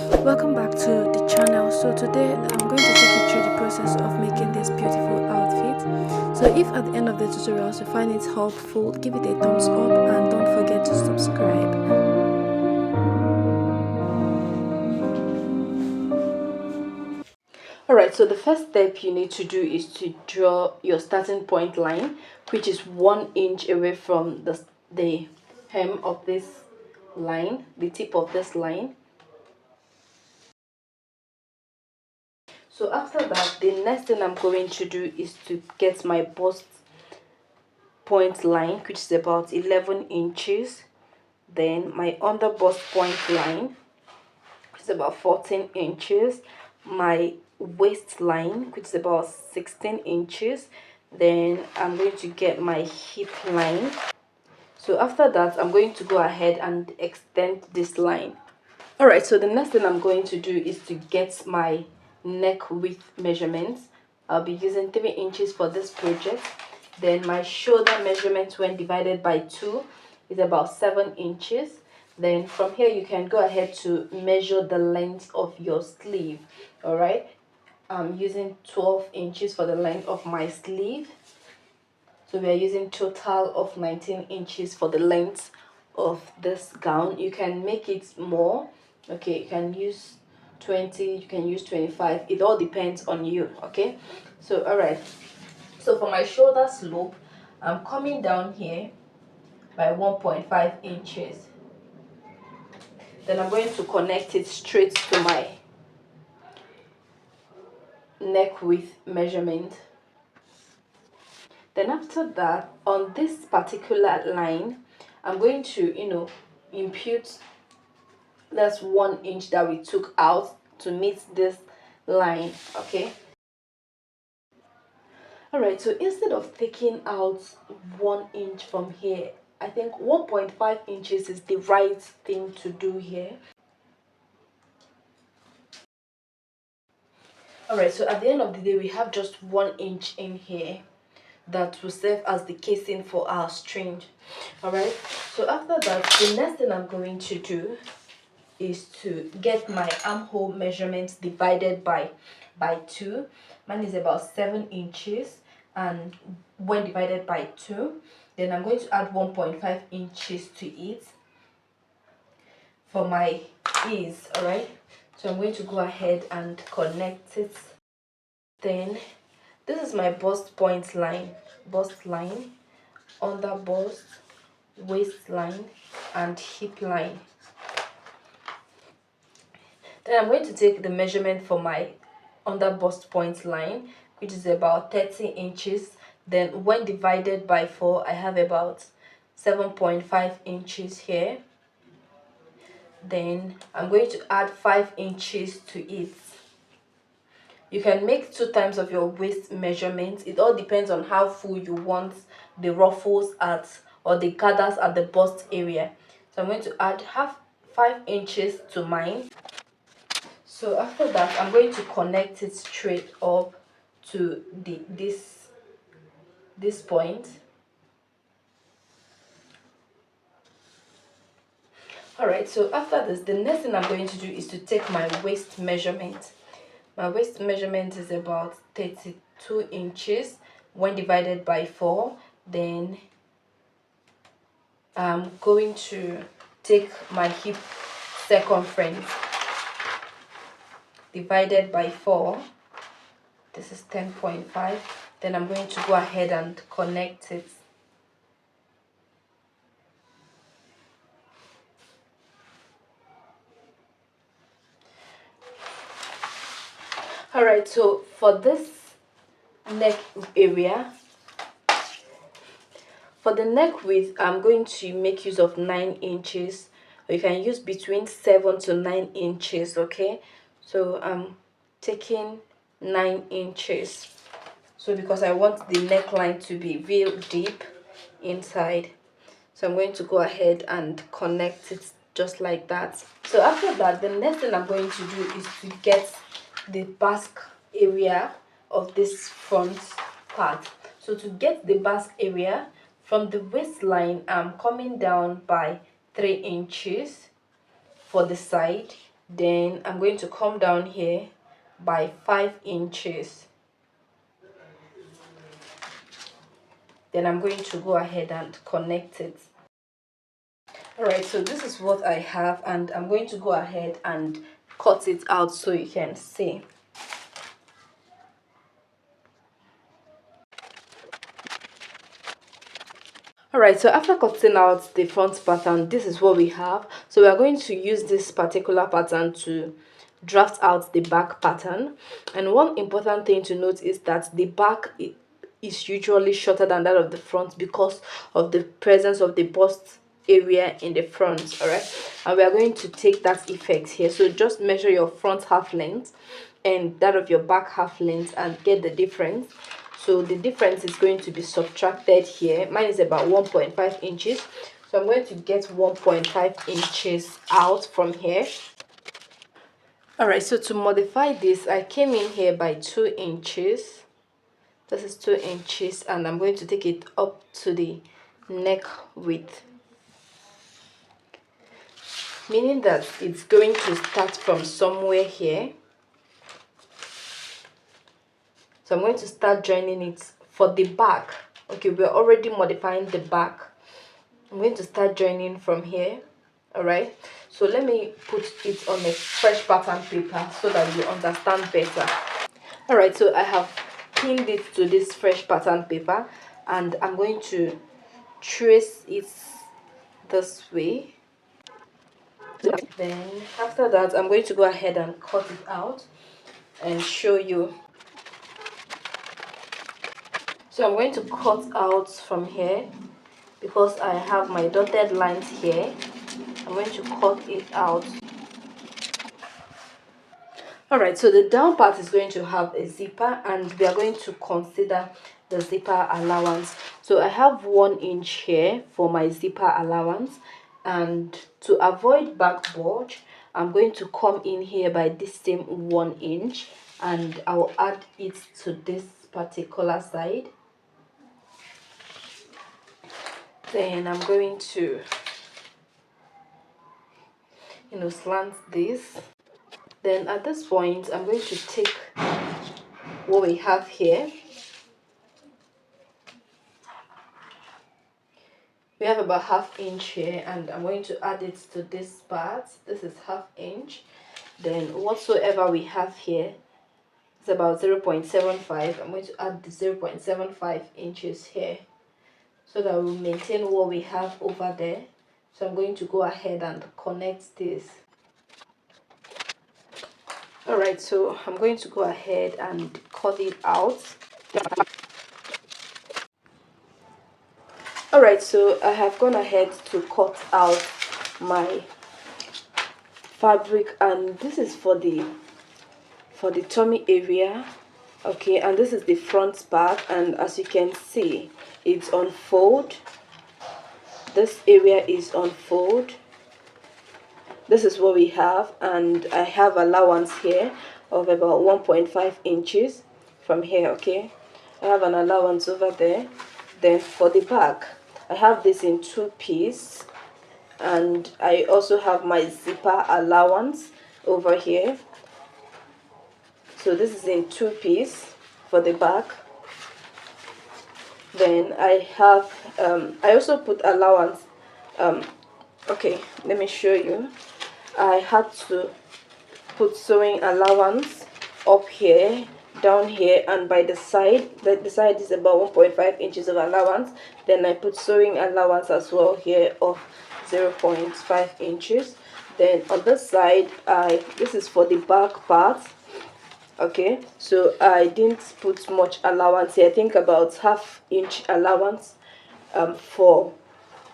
Welcome back to the channel. So today I'm going to take you through the process of making this beautiful outfit. So if at the end of the tutorials you find it helpful, give it a thumbs up and don't forget to subscribe. Alright, so the first step you need to do is to draw your starting point line, which is 1 inch away from the hem of this line, the tip of this line. So after that, the next thing I'm going to do is to get my bust point line, which is about 11 inches. Then my under bust point line, which is about 14 inches. My waistline, which is about 16 inches. Then I'm going to get my hip line. So after that, I'm going to go ahead and extend this line. Alright, so the next thing I'm going to do is to get my neck width measurements. I'll be using 3 inches for this project. Then my shoulder measurement when divided by 2 is about 7 inches. Then from here you can go ahead to measure the length of your sleeve. Alright, I'm using 12 inches for the length of my sleeve. So we are using total of 19 inches for the length of this gown. You can make it more. Okay, you can use 20, you can use 25. It all depends on you. Okay, so all right. So for my shoulder slope, I'm coming down here by 1.5 inches. Then I'm going to connect it straight to my neck width measurement. Then after that, on this particular line, I'm going to impute that's 1 inch that we took out to meet this line. Okay, all right, so instead of taking out 1 inch from here, I think 1.5 inches is the right thing to do here. All right, so at the end of the day, we have just 1 inch in here that will serve as the casing for our string. All right, so after that, the next thing I'm going to do is to get my armhole measurements divided by 2. Mine is about 7 inches, and when divided by 2, then I'm going to add 1.5 inches to it for my ease. All right, so I'm going to go ahead and connect it. Then this is my bust point line, under bust, waistline, and hip line. Then I'm going to take the measurement for my under bust point line, which is about 30 inches. Then when divided by 4, I have about 7.5 inches here. Then I'm going to add 5 inches to it. You can make 2 times of your waist measurement. It all depends on how full you want the ruffles at, or the gathers at the bust area. So I'm going to add 5 inches to mine. So after that, I'm going to connect it straight up to this point. All right, so after this, the next thing I'm going to do is to take my waist measurement. My waist measurement is about 32 inches when divided by 4. Then I'm going to take my hip circumference divided by 4. This is 10.5. Then I'm going to go ahead and connect it. All right, so for this neck area, for the neck width, I'm going to make use of 9 inches. You can use between 7 to 9 inches. Okay, so I'm taking 9 inches. So because I want the neckline to be real deep inside, so I'm going to go ahead and connect it just like that. So after that, the next thing I'm going to do is to get the basque area of this front part. So to get the basque area from the waistline, I'm coming down by 3 inches for the side. Then I'm going to come down here by 5 inches. Then I'm going to go ahead and connect it. Alright, so this is what I have, and I'm going to go ahead and cut it out so you can see. Alright, so after cutting out the front pattern, this is what we have. So we are going to use this particular pattern to draft out the back pattern. And one important thing to note is that the back is usually shorter than that of the front because of the presence of the bust area in the front. All right, and we are going to take that effect here. So just measure your front half length and that of your back half length and get the difference. So the difference is going to be subtracted here. Mine is about 1.5 inches, so I'm going to get 1.5 inches out from here. Alright, so to modify this, I came in here by 2 inches. This is 2 inches, and I'm going to take it up to the neck width, meaning that it's going to start from somewhere here. So I'm going to start joining it for the back. Okay, we're already modifying the back. I'm going to start joining from here. Alright, so let me put it on a fresh pattern paper so that you understand better. Alright, so I have pinned it to this fresh pattern paper, and I'm going to trace it this way. Then after that, I'm going to go ahead and cut it out and show you. So I'm going to cut out from here because I have my dotted lines here. I'm going to cut it out. Alright, so the down part is going to have a zipper, and we are going to consider the zipper allowance. So I have 1 inch here for my zipper allowance, and to avoid back bulge, I'm going to come in here by this same 1 inch, and I'll add it to this particular side. Then I'm going to slant this. Then at this point, I'm going to take what we have here. We have about 1/2 inch here, and I'm going to add it to this part. This is 1/2 inch. Then whatsoever we have here is about 0.75. I'm going to add the 0.75 inches here so that we'll maintain what we have over there. So I'm going to go ahead and connect this. Alright, so I'm going to go ahead and cut it out. Alright, so I have gone ahead to cut out my fabric, and this is for the tummy area. Okay, and this is the front part, and as you can see, it's on fold. This area is on fold. This is what we have, and I have allowance here of about 1.5 inches from here. Okay, I have an allowance over there. Then for the back, I have this in 2-piece, and I also have my zipper allowance over here. So this is in 2-piece for the back. Then I have I also put allowance. Okay, let me show you. I had to put sewing allowance up here, down here, and by the side. The side is about 1.5 inches of allowance. Then I put sewing allowance as well here of 0.5 inches. Then on this side, this is for the back part. Okay, so I didn't put much allowance here. I think about 1/2 inch allowance for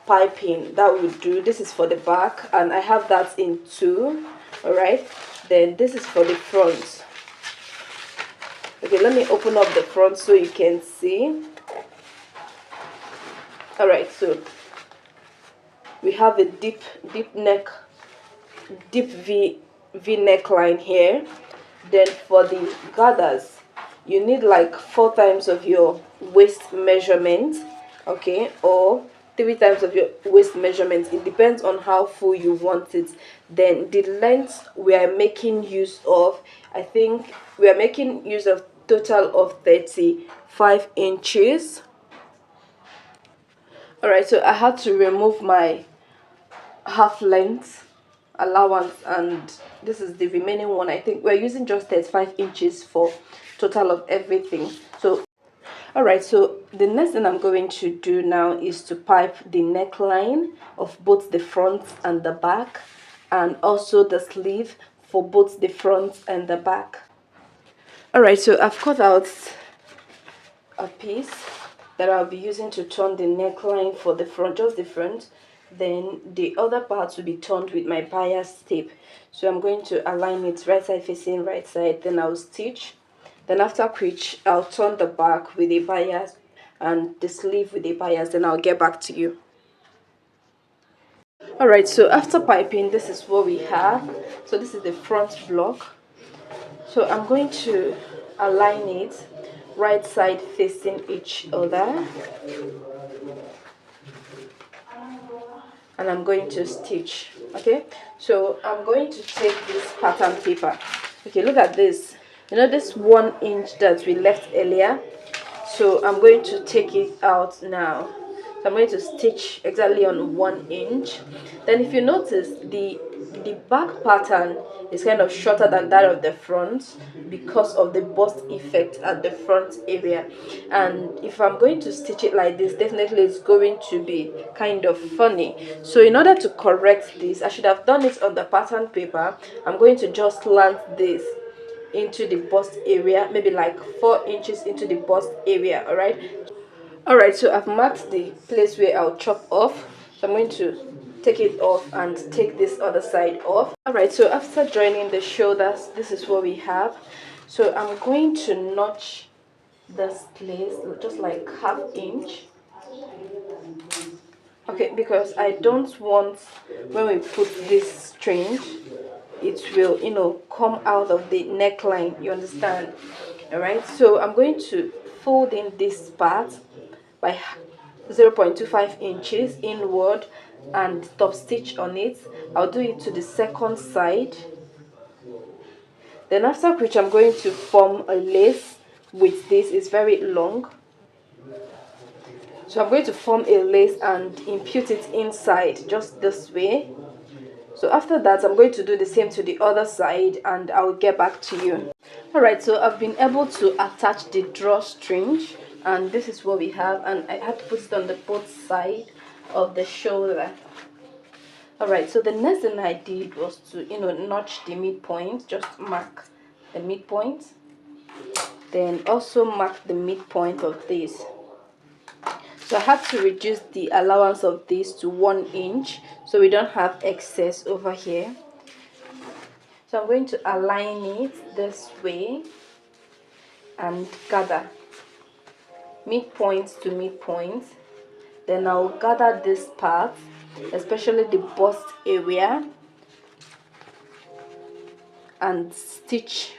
piping. That would do. This is for the back, and I have that in 2. All right, then this is for the front. Okay, let me open up the front so you can see. All right, so we have a deep neck, deep V neckline here. Then for the gathers, you need like 4 times of your waist measurement, okay, or 3 times of your waist measurement. It depends on how full you want it. Then the length we are making use of, I think we are making use of total of 35 inches. All right, so I had to remove my half length allowance, and this is the remaining one. I think we're using just 35 inches for total of everything. So all right, so the next thing I'm going to do now is to pipe the neckline of both the front and the back, and also the sleeve for both the front and the back. All right, so I've cut out a piece that I'll be using to turn the neckline for the front, just the front. Then the other parts will be turned with my bias tape. So I'm going to align it right side facing right side, then I'll stitch. Then after which I'll turn the back with a bias and the sleeve with a bias, then I'll get back to you. Alright, so after piping, this is what we have. So this is the front block. So I'm going to align it right side facing each other, and I'm going to stitch. Okay, so I'm going to take this pattern paper. Okay, look at this. You know this 1 inch that we left earlier? So I'm going to take it out now. So I'm going to stitch exactly on 1 inch. Then if you notice, the back pattern is kind of shorter than that of the front because of the bust effect at the front area. And if I'm going to stitch it like this, definitely it's going to be kind of funny. So in order to correct this, I should have done it on the pattern paper. I'm going to just land this into the bust area, maybe like 4 inches into the bust area. All right, so I've marked the place where I'll chop off. So I'm going to take it off and take this other side off. All right, so after joining the shoulders, this is what we have. So I'm going to notch this place just like ½ inch. Okay, because I don't want, when we put this string, it will, you know, come out of the neckline, you understand? All right, so I'm going to fold in this part by 0.25 inches inward and top stitch on it. I'll do it to the second side. Then after which I'm going to form a lace with this. It's very long, so I'm going to form a lace and impute it inside just this way. So after that, I'm going to do the same to the other side, and I'll get back to you. All right, so I've been able to attach the drawstring, and this is what we have, and I had to put it on the both side of the shoulder. All right, so the next thing I did was to, you know, notch the midpoint, just mark the midpoint, then also mark the midpoint of this. So I have to reduce the allowance of this to 1 inch so we don't have excess over here. So I'm going to align it this way and gather midpoint to midpoint. Then I'll gather this part, especially the bust area, and stitch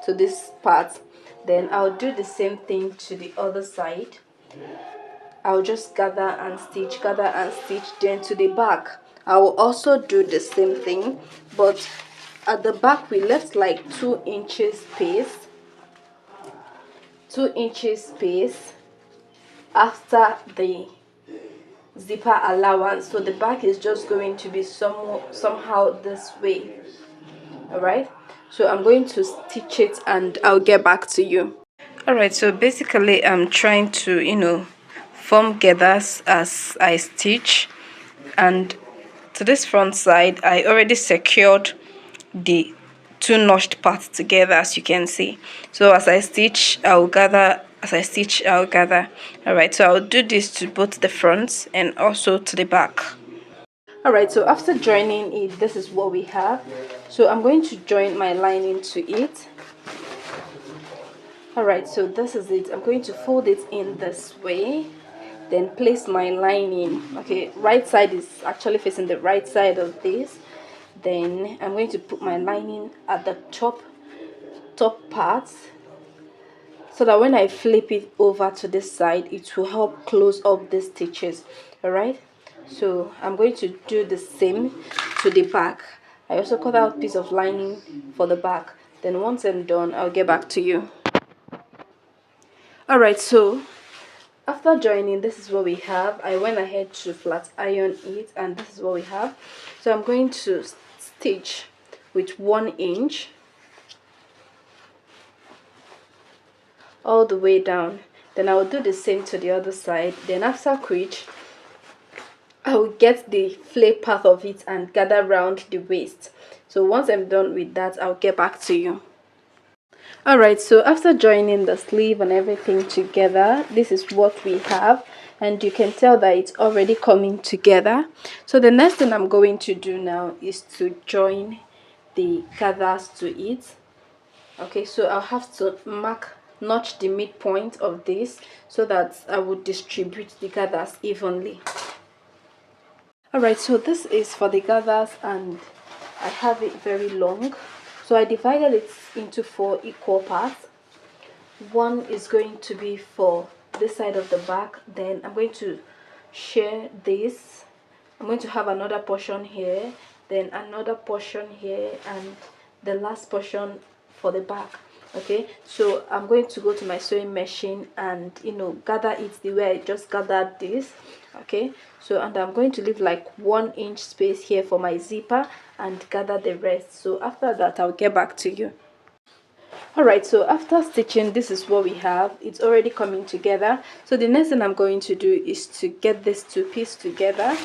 to this part. Then I'll do the same thing to the other side. I'll just gather and stitch, then to the back I will also do the same thing, but at the back we left like 2 inches space, 2 inches space after the zipper allowance. So the back is just going to be somehow this way. All right, so I'm going to stitch it and I'll get back to you. All right, so basically I'm trying to, you know, form gathers as I stitch, and to this front side I already secured the 2 notched parts together, as you can see. So as I stitch I'll gather, all right, so I'll do this to both the fronts and also to the back. All right, so after joining it, this is what we have. So I'm going to join my lining to it. All right, so this is it. I'm going to fold it in this way, then place my lining. Okay, right side is actually facing the right side of this. Then I'm going to put my lining at the top part. so that when I flip it over to this side, it will help close up the stitches. All right, so I'm going to do the same to the back. I also cut out a piece of lining for the back. Then once I'm done, I'll get back to you. All right, so after joining, this is what we have. I went ahead to flat iron it, and this is what we have. So I'm going to stitch with 1 inch all the way down. Then I will do the same to the other side. Then after which, I will get the flap part of it and gather around the waist. So once I'm done with that, I'll get back to you. Alright, so after joining the sleeve and everything together, this is what we have, and you can tell that it's already coming together. So the next thing I'm going to do now is to join the gathers to it. Okay, so I'll have to notch the midpoint of this so that I will distribute the gathers evenly. Alright, so this is for the gathers, and I have it very long. So I divided it into 4 equal parts. One is going to be for this side of the back. Then I'm going to share this. I'm going to have another portion here, then another portion here, and the last portion for the back. Okay, so I'm going to go to my sewing machine and gather it the way I just gathered this. Okay, so and I'm going to leave like 1 inch space here for my zipper and gather the rest. So after that, I'll get back to you. Alright, so after stitching, this is what we have. It's already coming together. So the next thing I'm going to do is to get this 2 pieces together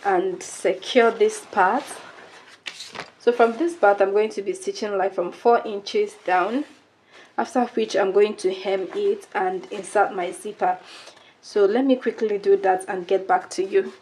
and secure this part. So from this part, I'm going to be stitching like from 4 inches down, after which I'm going to hem it and insert my zipper. So let me quickly do that and get back to you.